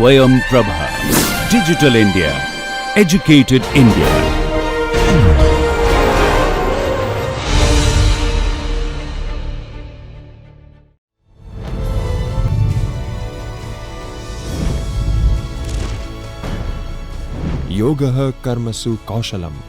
Swayam Prabha. Digital India. Educated India. योगः कर्मसु कौशलम्.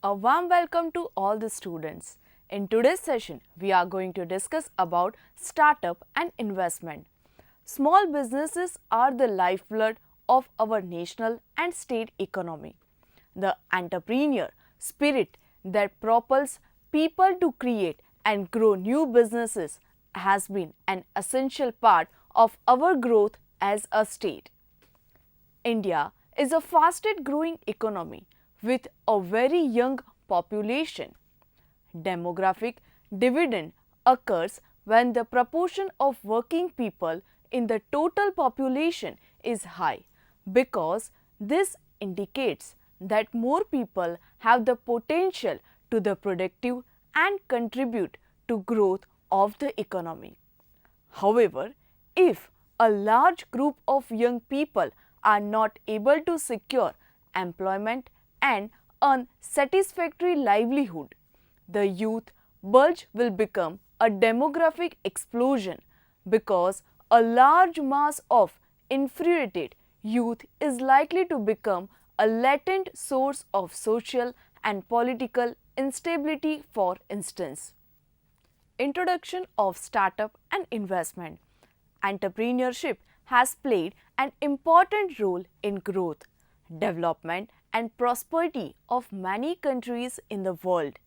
A warm welcome to all the students. In today's session, we are going to discuss about startup and investment. Small businesses are the lifeblood of our national and state economy. The entrepreneur spirit that propels people to create and grow new businesses has been an essential part of our growth as a state. India is a fastest growing economy with a very young population. Demographic dividend occurs when the proportion of working people in the total population is high, because this indicates that more people have the potential to the productive and contribute to growth of the economy. However, if a large group of young people are not able to secure employment and earn satisfactory livelihood, the youth bulge will become a demographic explosion, because a large mass of infuriated youth is likely to become a latent source of social and political instability. For instance, introduction of startup and investment. Entrepreneurship has played an important role in growth, development and prosperity of many countries in the world.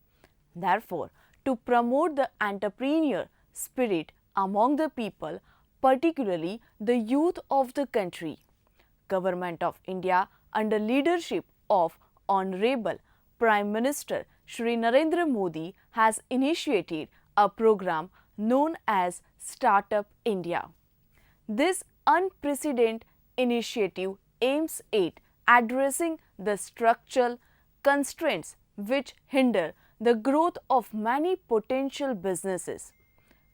Therefore, to promote the entrepreneur spirit among the people, particularly the youth of the country, Government of India under leadership of Honorable Prime Minister Shri Narendra Modi has initiated a program known as Startup India. This unprecedented initiative aims at addressing the structural constraints which hinder the growth of many potential businesses.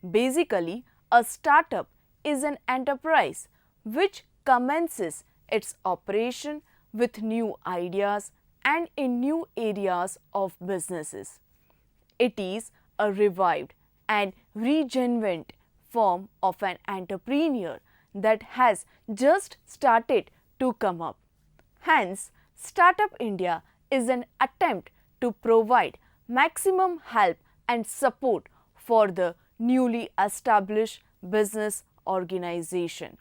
Basically, a startup is an enterprise which commences its operation with new ideas and in new areas of businesses. It is a revived and regenerate form of an entrepreneur that has just started to come up. Hence, Startup India is an attempt to provide maximum help and support for the newly established business organization.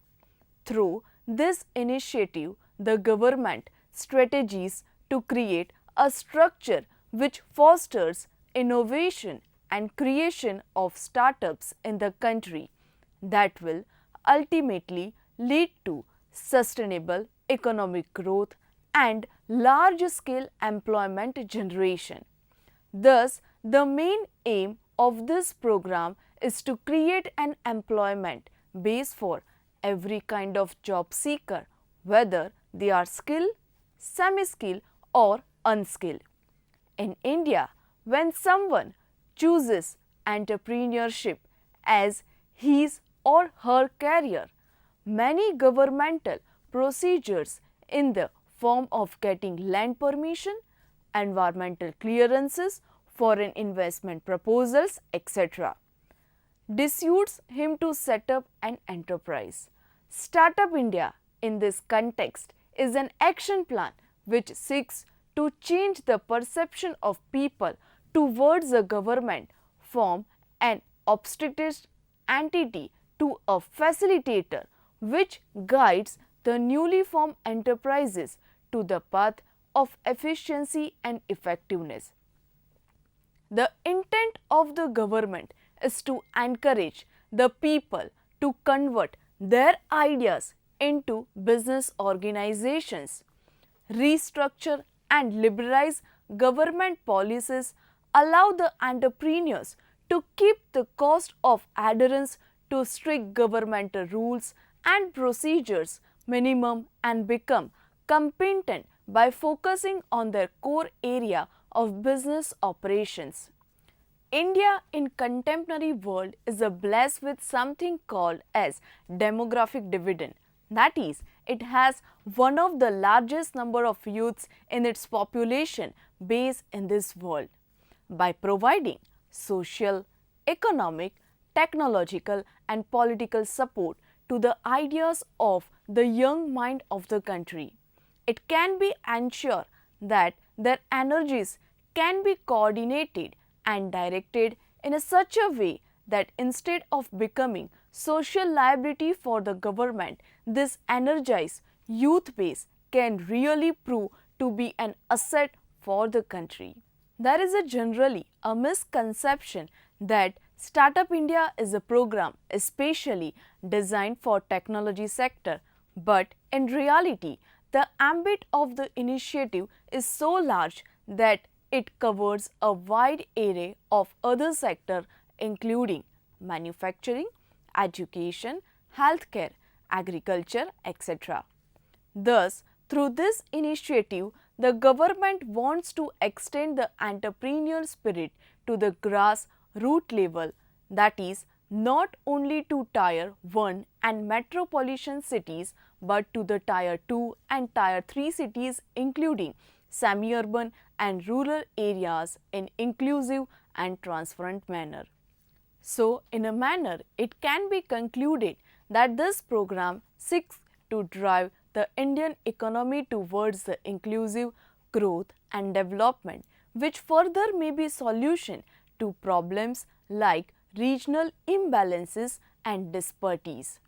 Through this initiative, the government strategies to create a structure which fosters innovation and creation of startups in the country that will ultimately lead to sustainable economic growth and large-scale employment generation. Thus, the main aim of this program is to create an employment base for every kind of job seeker, whether they are skilled, semi-skilled or unskilled. In India, when someone chooses entrepreneurship as his or her career, many governmental procedures in the form of getting land permission, environmental clearances, foreign investment proposals, etc., dissuades him to set up an enterprise. Startup India in this context is an action plan which seeks to change the perception of people towards a government from an obstructive entity to a facilitator which guides the newly formed enterprises to the path of efficiency and effectiveness. The intent of the government is to encourage the people to convert their ideas into business organizations, restructure and liberalize government policies, allow the entrepreneurs to keep the cost of adherence to strict governmental rules and procedures minimum and become competent by focusing on their core area of business operations. India in contemporary world is blessed with something called as demographic dividend. That is, it has one of the largest number of youths in its population base in this world. By providing social, economic, technological and political support to the ideas of the young mind of the country, it can be ensured that their energies can be coordinated and directed in such a way that instead of becoming social liability for the government, this energized youth base can really prove to be an asset for the country. There is generally a misconception that Startup India is a program especially designed for technology sector, but in reality, the ambit of the initiative is so large that it covers a wide array of other sectors including manufacturing, education, healthcare, agriculture, etc. Thus, through this initiative, the government wants to extend the entrepreneurial spirit to the grassroots level, that is, not only to Tier 1 and metropolitan cities but to the Tier 2 and Tier 3 cities including semi-urban and rural areas in inclusive and transparent manner. So, in a manner, it can be concluded that this program seeks to drive the Indian economy towards the inclusive growth and development, which further may be solution to problems like regional imbalances and disparities.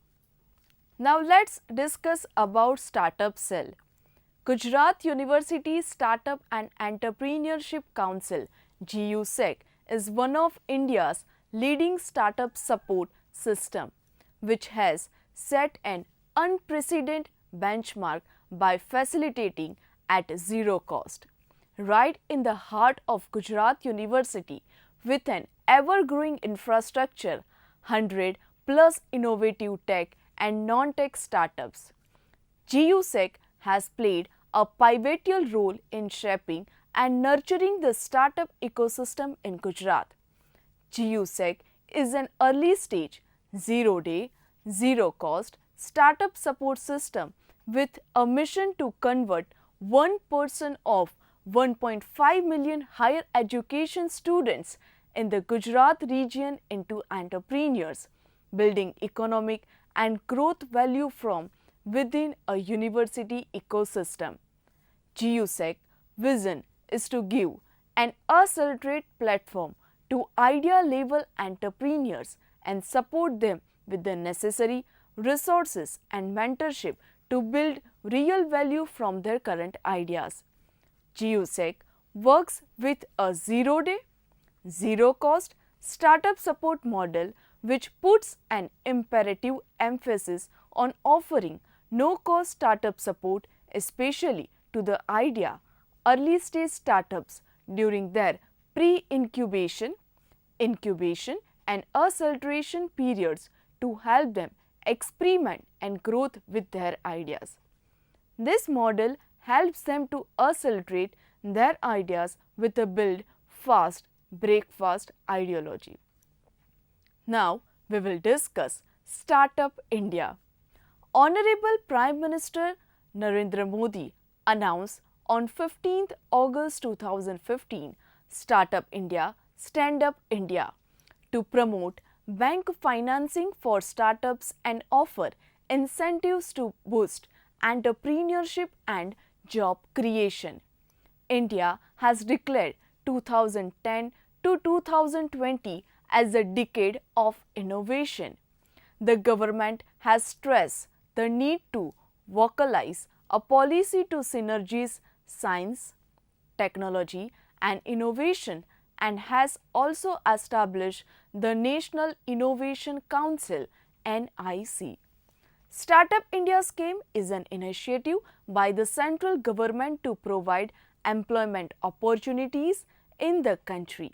Now let's discuss about Startup Cell. Gujarat University Startup and Entrepreneurship Council (GUSEC) is one of India's leading startup support system, which has set an unprecedented benchmark by facilitating at zero cost. Right in the heart of Gujarat University, with an ever-growing infrastructure, 100 plus innovative tech and non-tech startups, GUSEC has played a pivotal role in shaping and nurturing the startup ecosystem in Gujarat. GUSEC is an early stage, zero-day, zero-cost startup support system with a mission to convert 1% of 1.5 million higher education students in the Gujarat region into entrepreneurs, building economic and growth value from within a university ecosystem. GUSEC vision is to give an accelerated platform to idea-level entrepreneurs and support them with the necessary resources and mentorship to build real value from their current ideas. GUSEC works with a zero-day, zero-cost startup support model which puts an imperative emphasis on offering no-cost startup support, especially to the early-stage startups during their pre-incubation, incubation and acceleration periods to help them experiment and growth with their ideas. This model helps them to accelerate their ideas with a build fast, break fast ideology. Now, we will discuss Startup India. Honorable Prime Minister Narendra Modi announced on 15th August 2015 Startup India, Stand Up India to promote bank financing for startups and offer incentives to boost entrepreneurship and job creation. India has declared 2010 to 2020 as a decade of innovation. The government has stressed the need to vocalize a policy to synergize science, technology and innovation and has also established the National Innovation Council (NIC). Startup India scheme is an initiative by the central government to provide employment opportunities in the country.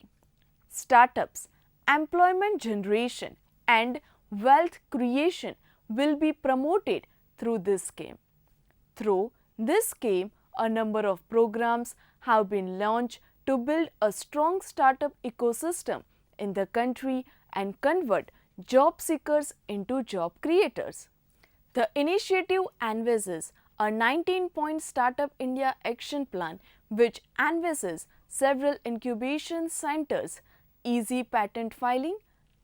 Startups, employment generation and wealth creation will be promoted through this scheme. Through this scheme, A number of programs have been launched to build a strong startup ecosystem in the country and convert job seekers into job creators. The initiative envisages a 19-point Startup India action plan which envisages several incubation centers, easy patent filing,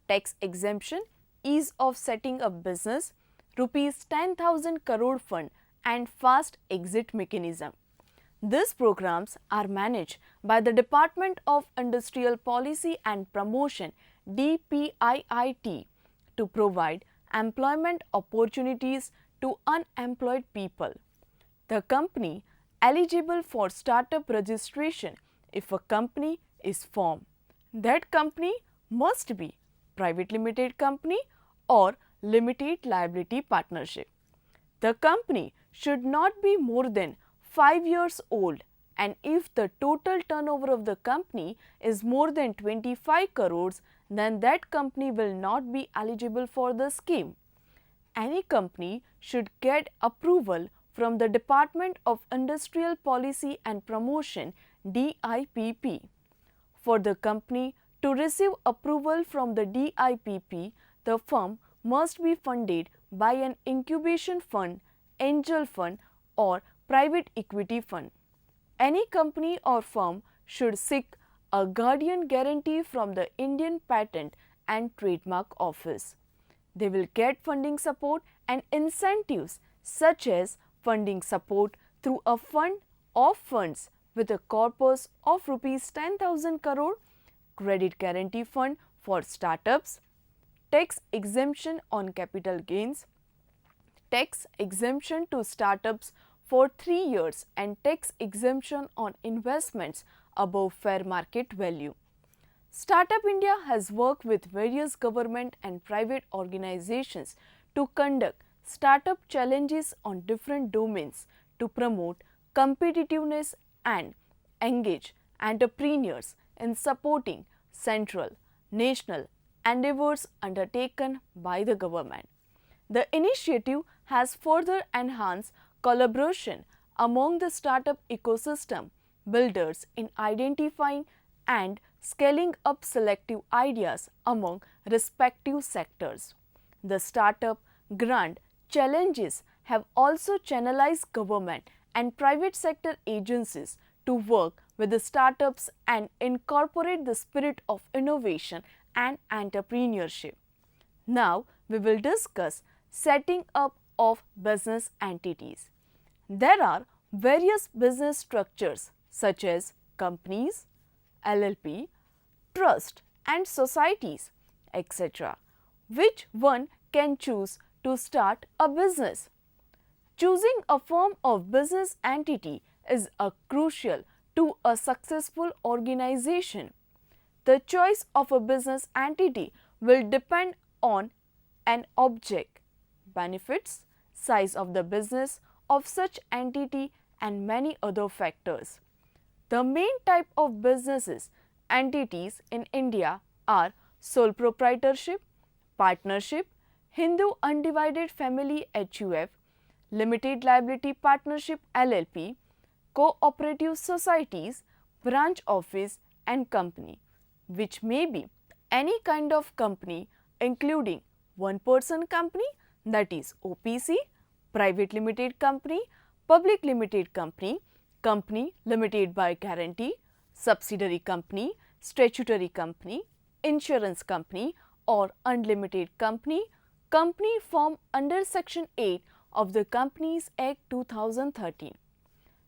tax exemption, ease of setting up business, rupees 10,000 crore fund and fast exit mechanism. These programs are managed by the Department of Industrial Policy and Promotion DPIIT to provide employment opportunities to unemployed people. The company eligible for startup registration if a company is formed. That company must be private limited company or limited liability partnership. The company should not be more than 5 years old, and if the total turnover of the company is more than 25 crores, then that company will not be eligible for the scheme. Any company should get approval from the Department of Industrial Policy and Promotion DIPP. For the company to receive approval from the DIPP, the firm must be funded by an incubation fund, angel fund or private equity fund. Any company or firm should seek a guardian guarantee from the Indian Patent and Trademark Office. They will get funding support and incentives such as funding support through a fund of funds with a corpus of rupees 10,000 crore, credit guarantee fund for startups, tax exemption on capital gains, tax exemption to startups for 3 years and tax exemption on investments above fair market value. Startup India has worked with various government and private organizations to conduct startup challenges on different domains to promote competitiveness and engage entrepreneurs in supporting central, national endeavors undertaken by the government. The initiative has further enhanced collaboration among the startup ecosystem builders in identifying and scaling up selective ideas among respective sectors. The startup grant challenges have also channelized government and private sector agencies to work with the startups and incorporate the spirit of innovation and entrepreneurship. Now, we will discuss setting up of business entities. There are various business structures such as companies, LLP, trust and societies, etc., which one can choose to start a business. Choosing a form of business entity is a crucial to a successful organization. The choice of a business entity will depend on an object, benefits, size of the business of such entity and many other factors. The main type of businesses entities in India are sole proprietorship, partnership, Hindu undivided family HUF, limited liability partnership LLP, cooperative societies, branch office and company, which may be any kind of company including one person company, that is OPC, private limited company, public limited company, company limited by guarantee, subsidiary company, statutory company, insurance company or unlimited company, company formed under Section 8 of the Companies Act 2013.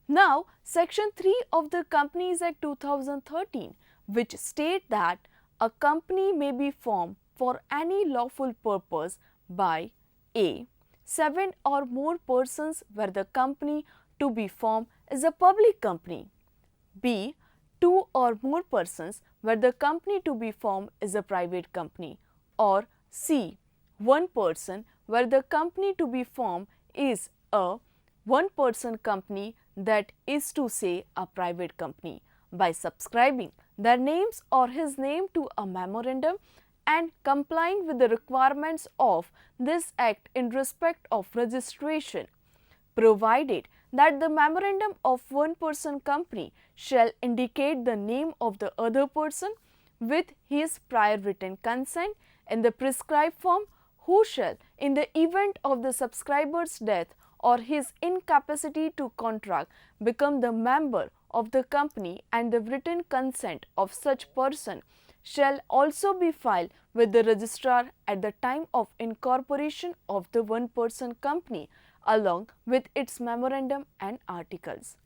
Now, Section 3 of the Companies Act 2013, which state that a company may be formed for any lawful purpose by A. 7 or more persons where the company to be formed is a public company, B. 2 or more persons where the company to be formed is a private company, or C. 1 person where the company to be formed is a one-person company, that is to say a private company, by subscribing their names or his name to a memorandum and complying with the requirements of this Act in respect of registration, provided that the memorandum of one person company shall indicate the name of the other person with his prior written consent in the prescribed form, who shall, in the event of the subscriber's death or his incapacity to contract, become the member of the company, and the written consent of such person shall also be filed with the registrar at the time of incorporation of the one person company along with its memorandum and articles.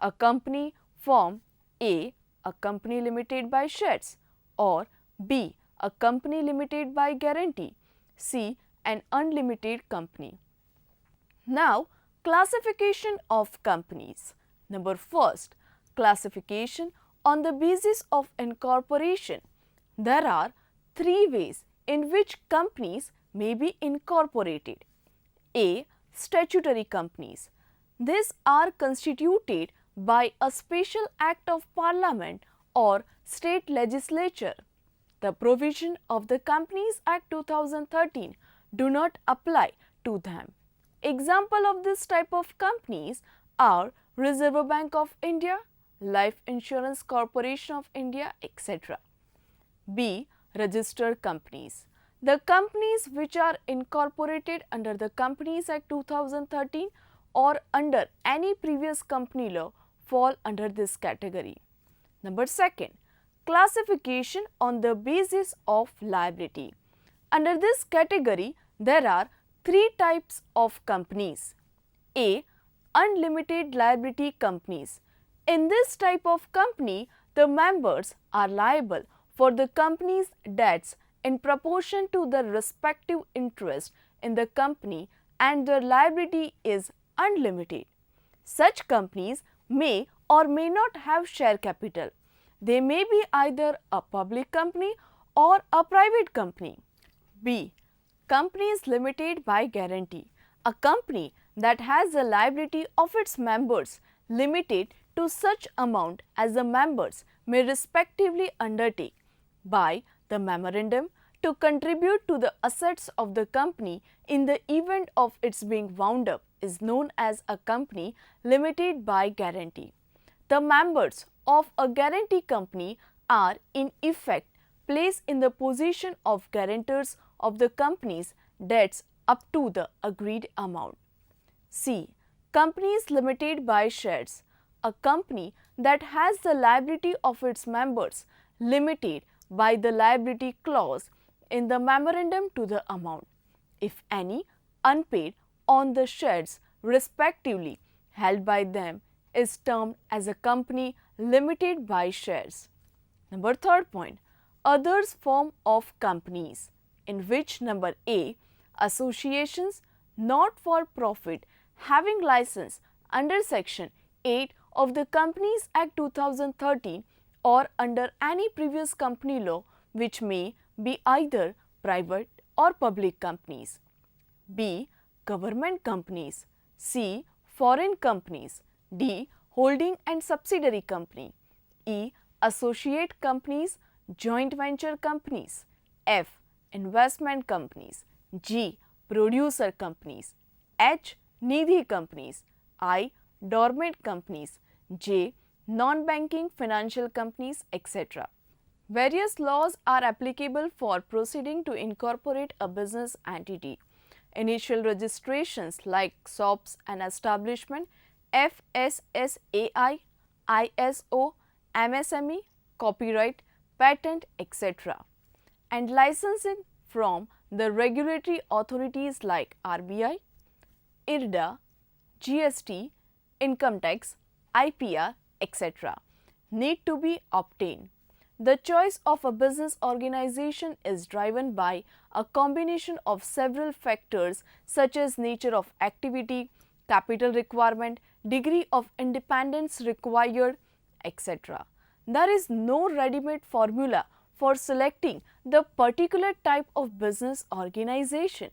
A company form A, a company limited by shares, or B, a company limited by guarantee, C, an unlimited company. Now, classification of companies. Number first, classification on the basis of incorporation. There are three ways in which companies may be incorporated. A. Statutory companies. These are constituted by a special act of Parliament or state legislature. The provision of the Companies Act 2013 do not apply to them. Example of this type of companies are Reserve Bank of India, Life Insurance Corporation of India, etc. B. Registered companies. The companies which are incorporated under the Companies Act 2013 or under any previous company law fall under this category. Number second, classification on the basis of liability. Under this category, there are three types of companies. A. Unlimited liability companies. In this type of company, the members are liable for the company's debts in proportion to the respective interest in the company, and their liability is unlimited. Such companies may or may not have share capital. They may be either a public company or a private company. B. Companies limited by guarantee. A company that has the liability of its members limited to such amount as the members may respectively undertake by the memorandum to contribute to the assets of the company in the event of its being wound up is known as a company limited by guarantee. The members of a guarantee company are in effect placed in the position of guarantors of the company's debts up to the agreed amount. C. Companies limited by shares. A company that has the liability of its members limited by the liability clause in the memorandum to the amount, if any, unpaid on the shares respectively held by them is termed as a company limited by shares. Number third point, others form of companies, in which number A, associations not for profit having license under section 8 of the Companies Act 2013 or under any previous company law which may be either private or public companies. B. Government companies. C. Foreign companies. D. Holding and subsidiary company. E. Associate companies, joint venture companies. F. Investment companies. G. Producer companies. H. Nidhi companies. I. Dormant companies. J. Non-banking financial companies, etc. Various laws are applicable for proceeding to incorporate a business entity. Initial registrations like SOPs and establishment, FSSAI, ISO, MSME, copyright, patent, etc. and licensing from the regulatory authorities like RBI, IRDA, GST, income tax, IPR, etc. need to be obtained. The choice of a business organization is driven by a combination of several factors such as nature of activity, capital requirement, degree of independence required, etc. There is no ready-made formula for selecting the particular type of business organization.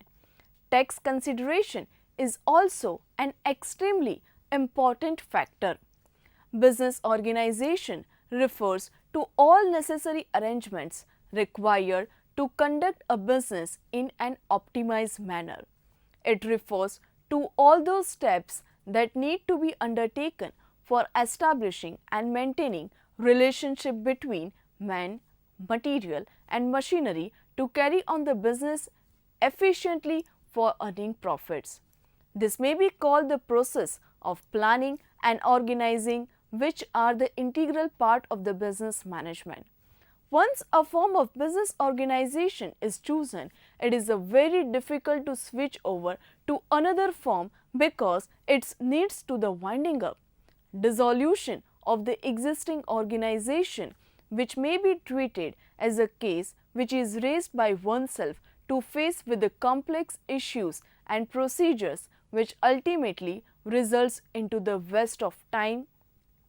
Tax consideration is also an extremely important factor. Business organization refers to all necessary arrangements required to conduct a business in an optimized manner. It refers to all those steps that need to be undertaken for establishing and maintaining relationship between man, material and machinery to carry on the business efficiently for earning profits. This may be called the process of planning and organizing, which are the integral part of the business management. Once a form of business organization is chosen, it is very difficult to switch over to another form because it needs to the winding up, dissolution of the existing organization, which may be treated as a case which is raised by oneself to face with the complex issues and procedures which ultimately results into the waste of time,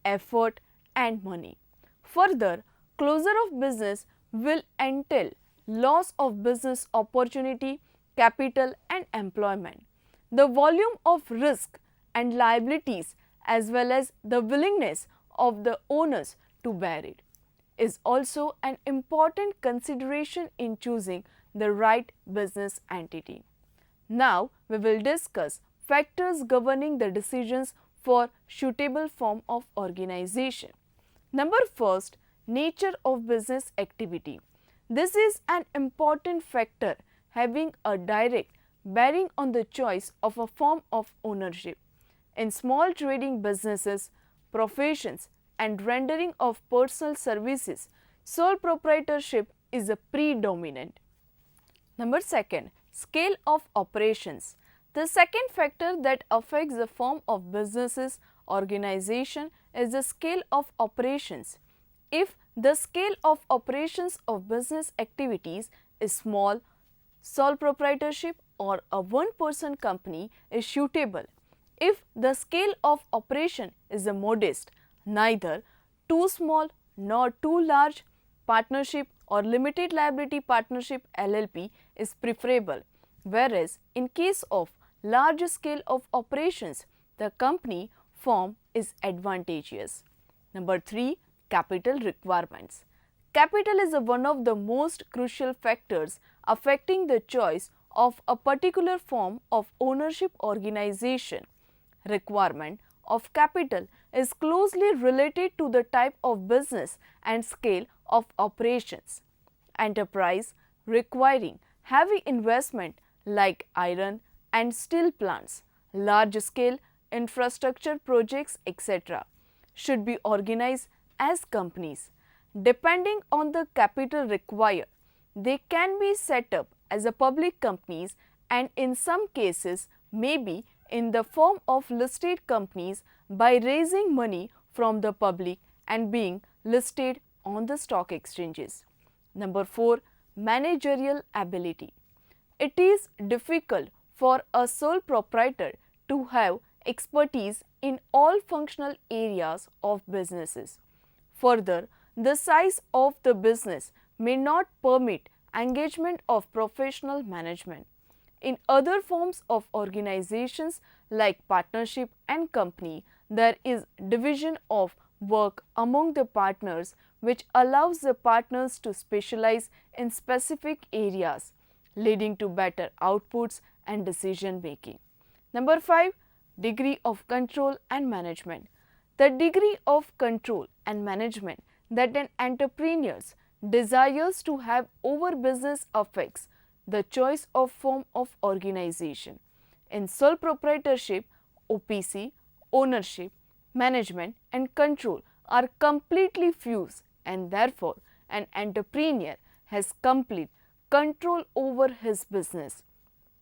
effort and money. Further, closure of business will entail loss of business opportunity, capital and employment. The volume of risk and liabilities as well as the willingness of the owners to bear it is also an important consideration in choosing the right business entity. Now, we will discuss factors governing the decisions for suitable form of organization. Number first, nature of business activity. This is an important factor having a direct bearing on the choice of a form of ownership. In small trading businesses, professions and rendering of personal services, sole proprietorship is a predominant. Number second, scale of operations. The second factor that affects the form of businesses organization is the scale of operations. If the scale of operations of business activities is small, sole proprietorship or a one-person company is suitable. If the scale of operation is a modest, neither too small nor too large, partnership or limited liability partnership LLP is preferable, whereas in case of large scale of operations, the company form is advantageous. Number 3, capital requirements. Capital is one of the most crucial factors affecting the choice of a particular form of ownership organization. Requirement of capital is closely related to the type of business and scale of operations. Enterprise requiring heavy investment like iron and steel plants, large scale infrastructure projects, etc., should be organized as companies. Depending on the capital required, they can be set up as a public companies and in some cases may be in the form of listed companies by raising money from the public and being listed on the stock exchanges. Number 4, managerial ability. It is difficult for a sole proprietor to have expertise in all functional areas of businesses. Further, the size of the business may not permit engagement of professional management. In other forms of organizations like partnership and company, there is division of work among the partners which allows the partners to specialize in specific areas, leading to better outputs and decision making. Number 5, degree of control and management. The degree of control and management that an entrepreneur desires to have over business affects the choice of form of organization. In sole proprietorship, OPC, ownership, management and control are completely fused and therefore an entrepreneur has complete control over his business.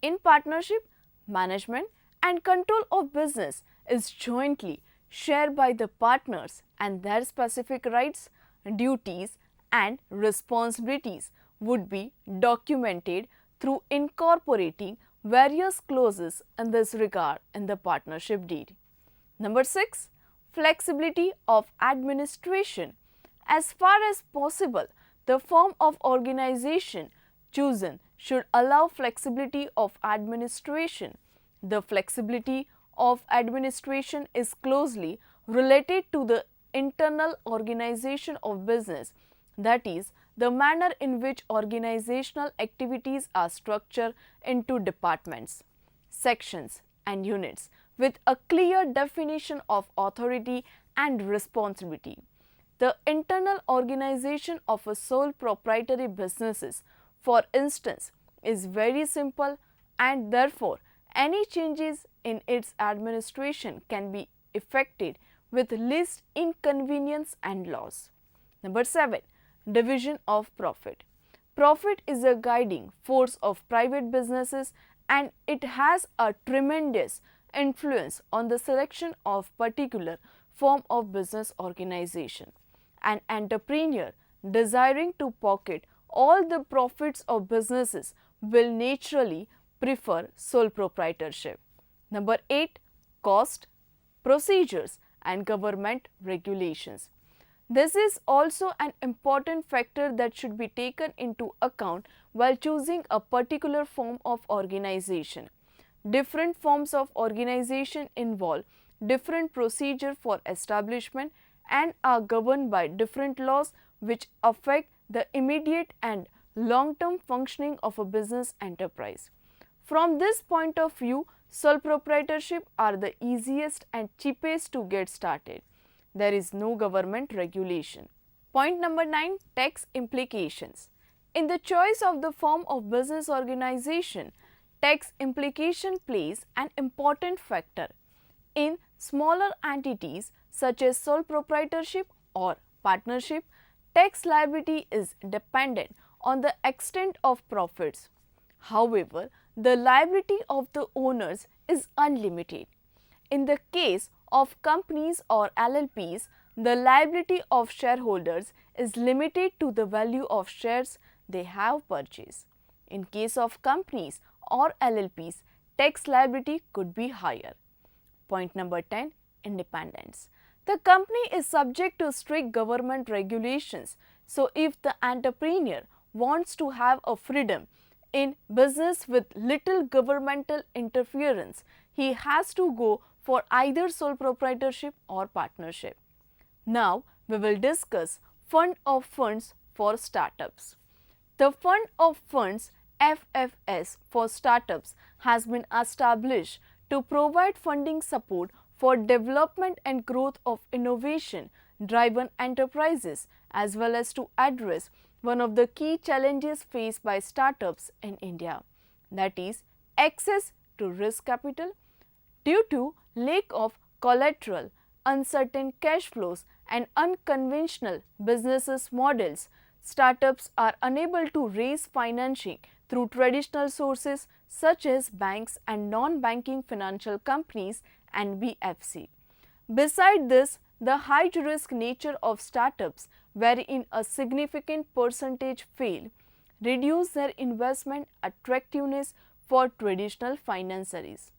In partnership, management and control of business is jointly shared by the partners and their specific rights, duties and responsibilities would be documented through incorporating various clauses in this regard in the partnership deed. Number 6, flexibility of administration. As far as possible, the form of organization chosen should allow flexibility of administration. The flexibility of administration is closely related to the internal organization of business, that is, the manner in which organizational activities are structured into departments, sections and units with a clear definition of authority and responsibility. The internal organization of a sole proprietary business, for instance, is very simple, and therefore any changes in its administration can be effected with least inconvenience and loss. Number 7. Division of profit. Profit is a guiding force of private businesses, and it has a tremendous influence on the selection of particular form of business organization. An entrepreneur desiring to pocket all the profits of businesses will naturally prefer sole proprietorship. Number 8. Cost, procedures and government regulations. This is also an important factor that should be taken into account while choosing a particular form of organization. Different forms of organization involve different procedure for establishment and are governed by different laws which affect the immediate and long-term functioning of a business enterprise. From this point of view, sole proprietorship are the easiest and cheapest to get started. There is no government regulation. Point number 9. Tax implications. In the choice of the form of business organization, tax implication plays an important factor. In smaller entities such as sole proprietorship or partnership, tax liability is dependent on the extent of profits. However, the liability of the owners is unlimited. In the case of companies or LLPs, the liability of shareholders is limited to the value of shares they have purchased. In case of companies or LLPs, tax liability could be higher. Point number 10. Independence. The company is subject to strict government regulations, so if the entrepreneur wants to have a freedom in business with little governmental interference, he has to go for either sole proprietorship or partnership. Now, we will discuss Fund of Funds for Startups. The Fund of Funds FFS for Startups has been established to provide funding support for development and growth of innovation-driven enterprises, as well as to address one of the key challenges faced by startups in India, that is access to risk capital. Due to lack of collateral, uncertain cash flows and unconventional business models, startups are unable to raise financing through traditional sources such as banks and non-banking financial companies and BFC. Beside this, the high risk nature of startups, wherein a significant percentage fail, reduce their investment attractiveness for traditional financiers.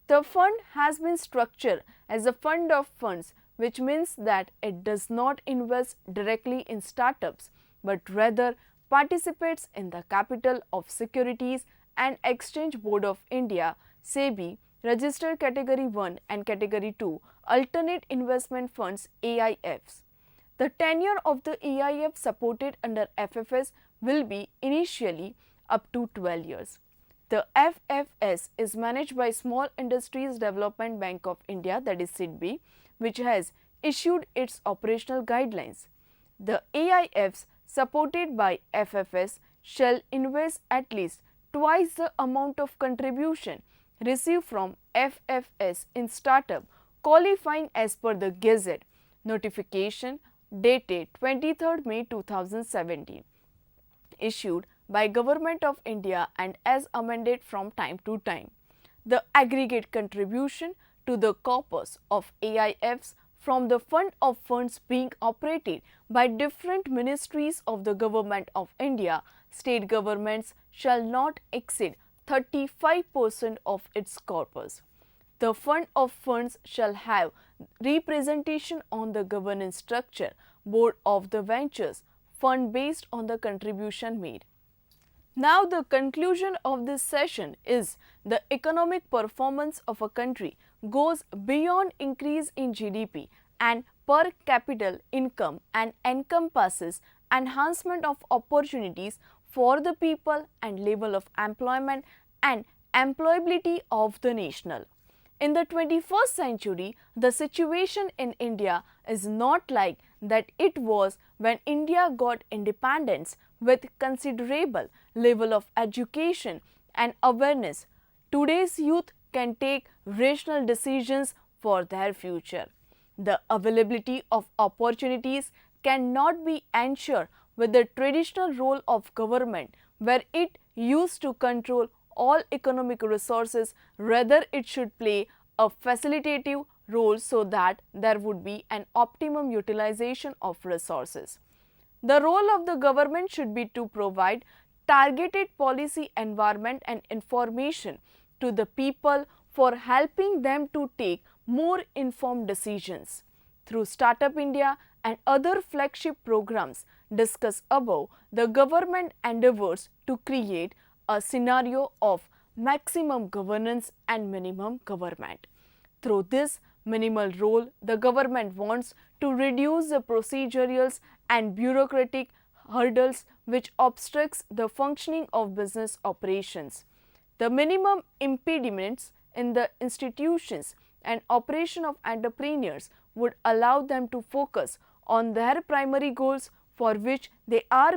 The fund has been structured as a fund of funds, which means that it does not invest directly in startups, but rather participates in the capital of Securities and Exchange Board of India (SEBI) registered Category 1 and Category 2 alternate investment funds AIFs. The tenure of the AIF supported under FFS will be initially up to 12 years. The FFS is managed by Small Industries Development Bank of India, that is SIDBI, which has issued its operational guidelines. The AIFs supported by FFS shall invest at least twice the amount of contribution received from FFS in startup qualifying as per the Gazette notification dated 23rd May 2017, issued by Government of India and as amended from time to time. The aggregate contribution to the corpus of AIFs from the fund of funds being operated by different ministries of the Government of India, state governments shall not exceed 35% of its corpus. The fund of funds shall have representation on the governance structure board of the ventures fund based on the contribution made. Now, the conclusion of this session is the economic performance of a country goes beyond increase in GDP and per capita income and encompasses enhancement of opportunities for the people and level of employment and employability of the national. In the 21st century, the situation in India is not like that it was when India got independence. With considerable level of education and awareness, today's youth can take rational decisions for their future. The availability of opportunities cannot be ensured with the traditional role of government, where it used to control all economic resources. Rather, it should play a facilitative role so that there would be an optimum utilization of resources. The role of the government should be to provide targeted policy, environment and information to the people for helping them to take more informed decisions. Through Startup India and other flagship programs discussed above, the government endeavors to create a scenario of maximum governance and minimum government. Through this minimal role, the government wants to reduce the procedurals and bureaucratic hurdles which obstructs the functioning of business operations. The minimum impediments in the institutions and operation of entrepreneurs would allow them to focus on their primary goals for which they are